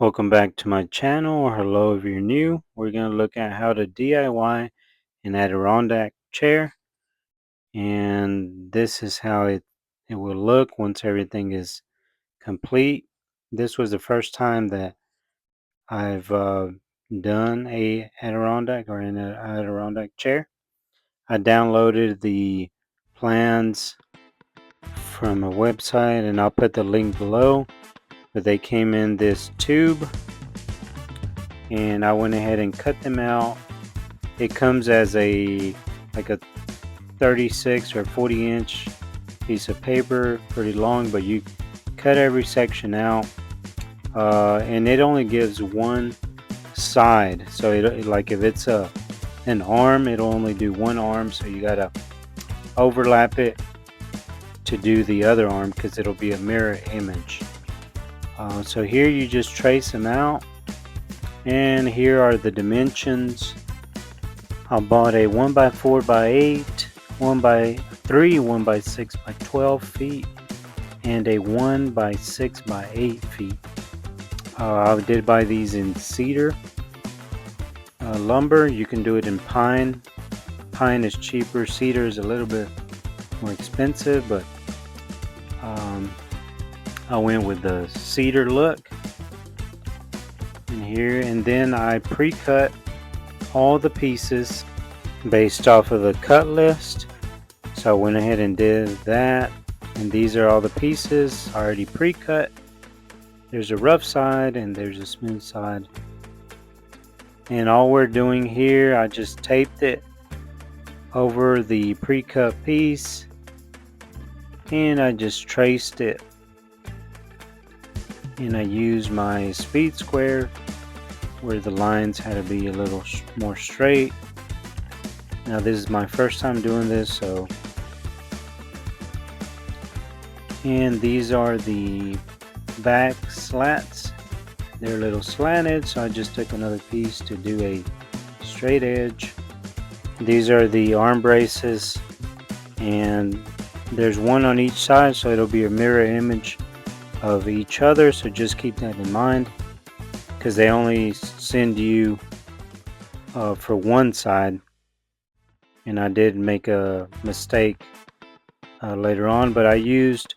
Welcome back to my channel, or hello if you're new. We're going to look at how to DIY an Adirondack chair, and this is how it will look once everything is complete. This was the first time that I've done a Adirondack or an Adirondack chair. I downloaded the plans from a website and I'll put the link below, but they came in this tube and I went ahead and cut them out. It comes as like a 36 or 40 inch piece of paper, pretty long, but you cut every section out, and it only gives one side. So like if it's an arm, it'll only do one arm, so you gotta overlap it to do the other arm because it'll be a mirror image. So here you just trace them out, and here are the dimensions. I bought a 1x4x8, 1x3, 1x6x12 feet, and a 1x6x8 feet. I did buy these in cedar lumber. You can do it in pine. Pine is cheaper. Cedar is a little bit more expensive, but I went with the cedar look. And then I pre-cut all the pieces based off of the cut list. So I went ahead and did that, and these are all the pieces already pre-cut. There's a rough side and there's a smooth side, and all we're doing here, I just taped it over the pre-cut piece and I just traced it, and I used my speed square where the lines had to be a little more straight. Now this is my first time doing this, so, and these are the back slats. They're a little slanted, so I just took another piece to do a straight edge. These are the arm braces, and there's one on each side, so it'll be a mirror image of each other, so just keep that in mind because they only send you for one side, and I did make a mistake later on, but I used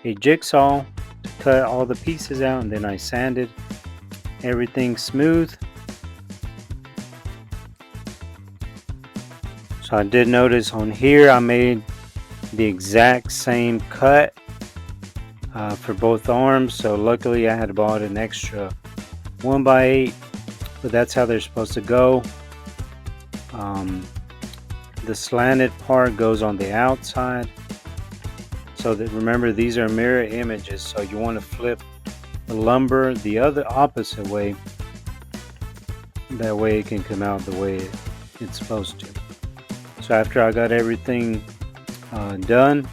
a jigsaw to cut all the pieces out, and then I sanded everything smooth. So I did notice on here I made the exact same cut for both arms, so luckily I had bought an extra 1x8, but that's how they're supposed to go. The slanted part goes on the outside, so that, remember, these are mirror images, so you want to flip the lumber the other opposite way, that way it can come out the way it's supposed to. So after I got everything done,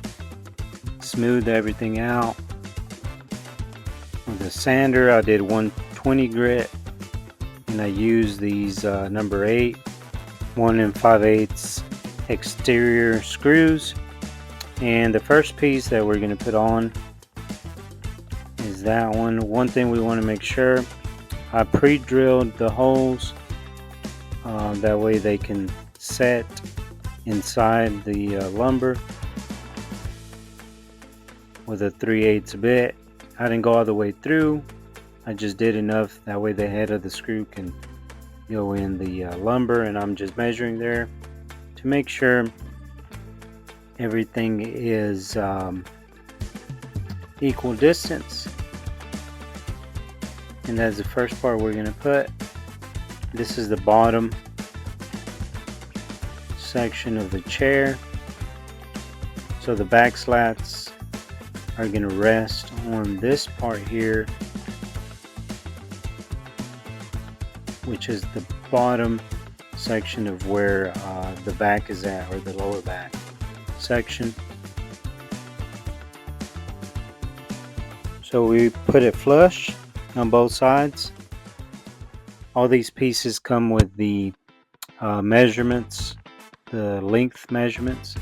smoothed everything out with a sander, I did 120 grit, and I used these number 8 1 5/8 exterior screws. And the first piece that we're going to put on is that one. One thing we want to make sure, I pre-drilled the holes, that way they can set inside the lumber with a 3/8 bit. I didn't go all the way through, I just did enough, that way the head of the screw can go in the lumber, and I'm just measuring there to make sure everything is equal distance. And that's the first part we're going to put. This is the bottom section of the chair, so the back slats are going to rest on this part here, which is the bottom section of where the back is at, or the lower back section. So we put it flush on both sides. All these pieces come with the measurements, the length measurements,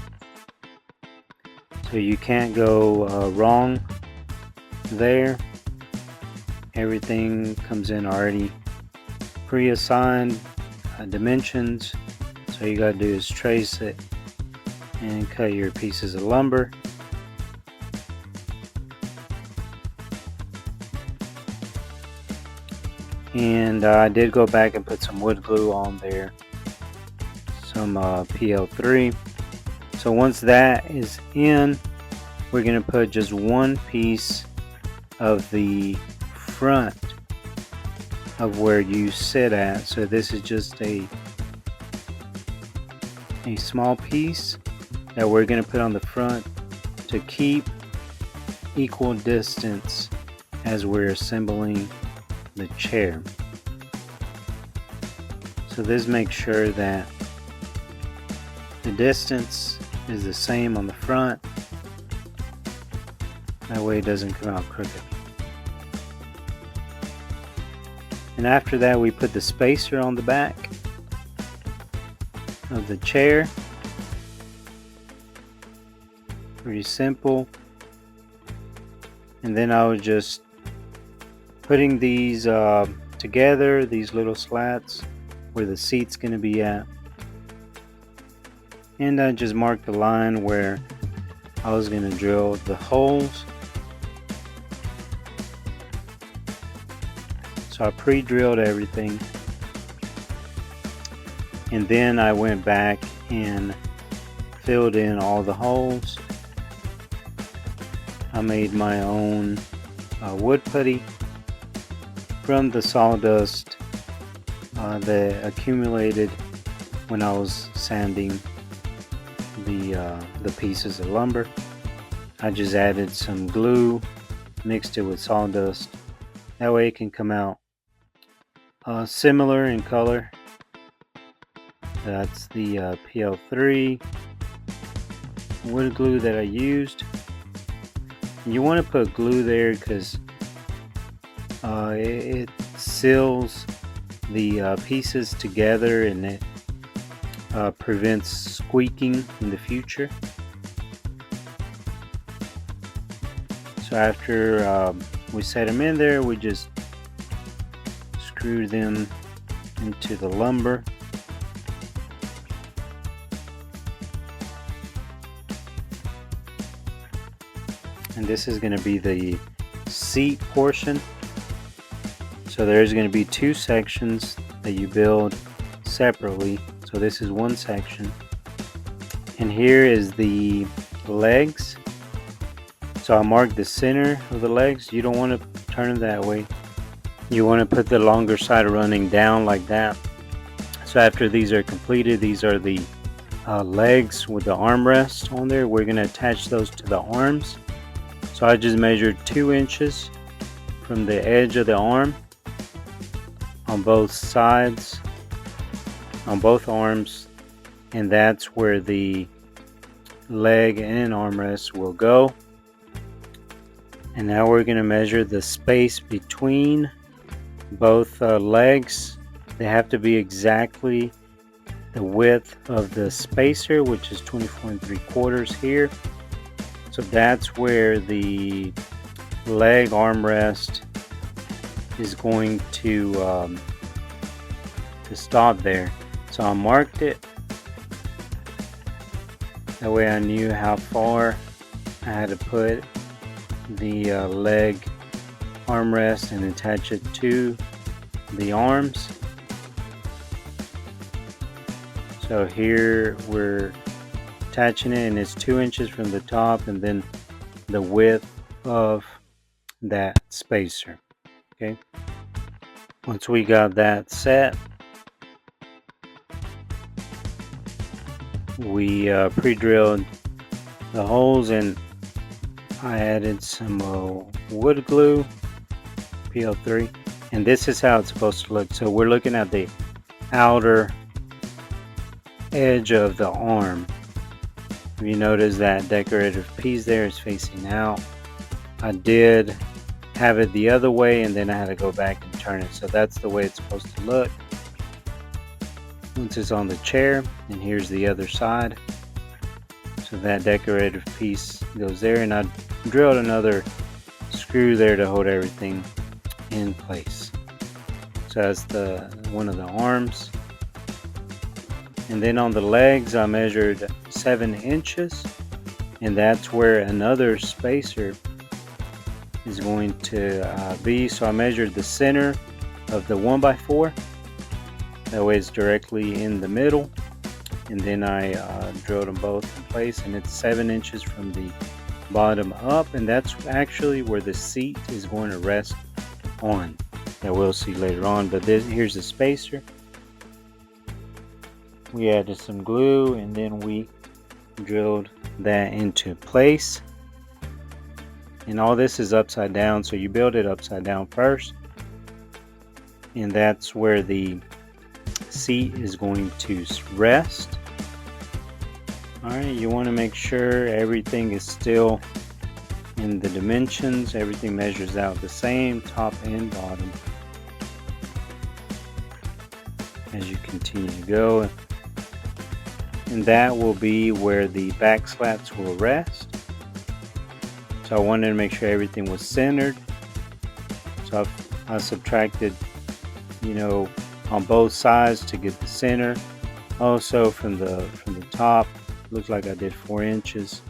so you can't go wrong there. Everything comes in already pre-assigned dimensions. So all you gotta do is trace it and cut your pieces of lumber. And I did go back and put some wood glue on there, some PL3. So once that is in, we're going to put just one piece of the front of where you sit at. So this is just a small piece that we're going to put on the front to keep equal distance as we're assembling the chair. So this makes sure that the distance is the same on the front. That way it doesn't come out crooked. And after that, we put the spacer on the back of the chair. Pretty simple. And then I was just putting these together, these little slats where the seat's going to be at. And I just marked the line where I was going to drill the holes. So I pre-drilled everything. And then I went back and filled in all the holes. I made my own wood putty from the sawdust that accumulated when I was sanding the pieces of lumber. I just added some glue, mixed it with sawdust. That way it can come out similar in color. That's the PL3 wood glue that I used. And you want to put glue there because it seals the pieces together, and it prevents squeaking in the future. So after we set them in there, we just screw them into the lumber. And this is going to be the seat portion. So there's going to be two sections that you build separately. So this is one section. And here is the legs. So I marked the center of the legs. You don't want to turn it that way. You want to put the longer side running down like that. So after these are completed, these are the legs with the armrest on there. We're going to attach those to the arms. So I just measured 2 inches from the edge of the arm on both sides, on both arms, and that's where the leg and armrest will go. And now we're going to measure the space between both legs. They have to be exactly the width of the spacer, which is 24 3/4 here. So that's where the leg armrest is going to stop there. So I marked it. That way I knew how far I had to put the leg armrest and attach it to the arms. So here we're attaching it, and it's 2 inches from the top, and then the width of that spacer. Okay, once we got that set, we pre-drilled the holes, and I added some wood glue, PL3, and this is how it's supposed to look. So we're looking at the outer edge of the arm. If you notice that decorative piece there is facing out, I did have it the other way, and then I had to go back and turn it. So that's the way it's supposed to look once it's on the chair. And here's the other side. So that decorative piece goes there, and I drilled another screw there to hold everything in place. So that's one of the arms. And then on the legs I measured 7 inches, and that's where another spacer is going to be. So I measured the center of the 1x4, that way it's directly in the middle, and then I drilled them both in place, and it's 7 inches from the bottom up, and that's actually where the seat is going to rest on, that we'll see later on. But here's the spacer. We added some glue, and then we drilled that into place. And all this is upside down, so you build it upside down first, and that's where the seat is going to rest. Alright, you want to make sure everything is still in the dimensions, everything measures out the same, top and bottom, as you continue to go. And that will be where the back slats will rest. So I wanted to make sure everything was centered. So I subtracted, on both sides to get the center. Also from the top, looks like I did 4 inches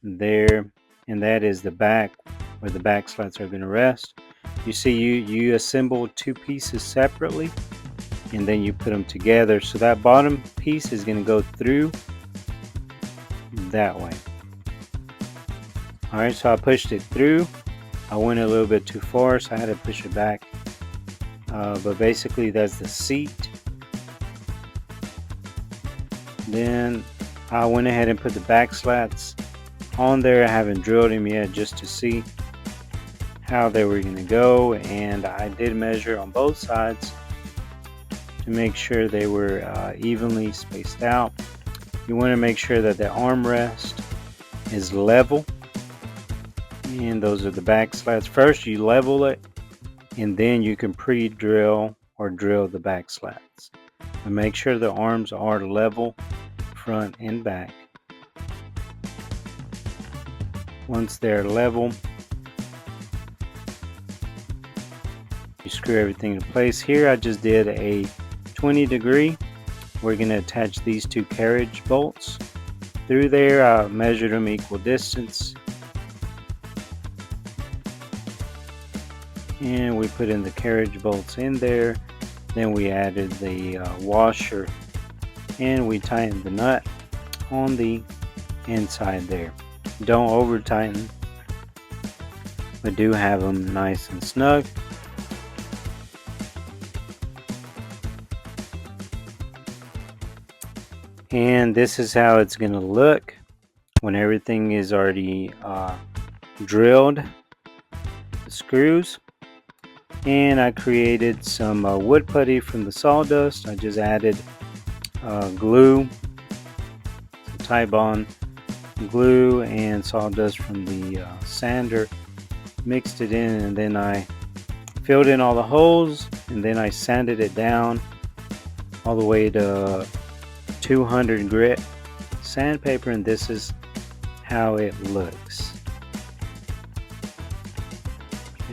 there, and that is the back where the back slats are going to rest. You see, you assemble 2 pieces separately, and then you put them together. So that bottom piece is going to go through that way. Alright, so I pushed it through. I went a little bit too far, so I had to push it back. But basically that's the seat. Then I went ahead and put the back slats on there. I haven't drilled them yet, just to see how they were going to go, and I did measure on both sides to make sure they were evenly spaced out. You want to make sure that the armrest is level, and those are the back slats. First you level it, and then you can pre-drill or drill the back slats. And make sure the arms are level front and back. Once they're level, you screw everything in place. Here I just did a 20-degree. We're going to attach these 2 carriage bolts through there. I measured them equal distance, and we put in the carriage bolts in there. Then we added the washer, and we tightened the nut on the inside there. Don't over tighten, but do have them nice and snug. And this is how it's going to look when everything is already drilled, the screws. And I created some wood putty from the sawdust. I just added glue, some Tybond glue and sawdust from the sander, mixed it in, and then I filled in all the holes, and then I sanded it down all the way to 200 grit sandpaper, and this is how it looks.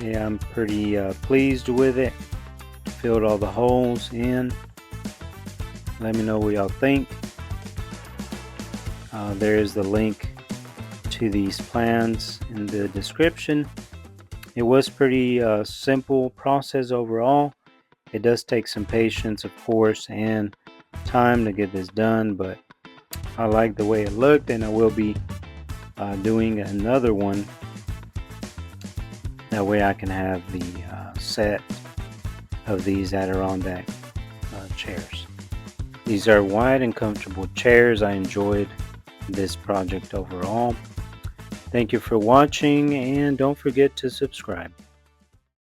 Yeah, I'm pretty pleased with it. Filled all the holes in. Let me know what y'all think. There is the link to these plans in the description. It was pretty simple process overall. It does take some patience, of course, and time to get this done, but I like the way it looked, and I will be doing another one. That way I can have the set of these Adirondack chairs. These are wide and comfortable chairs. I enjoyed this project overall. Thank you for watching, and don't forget to subscribe.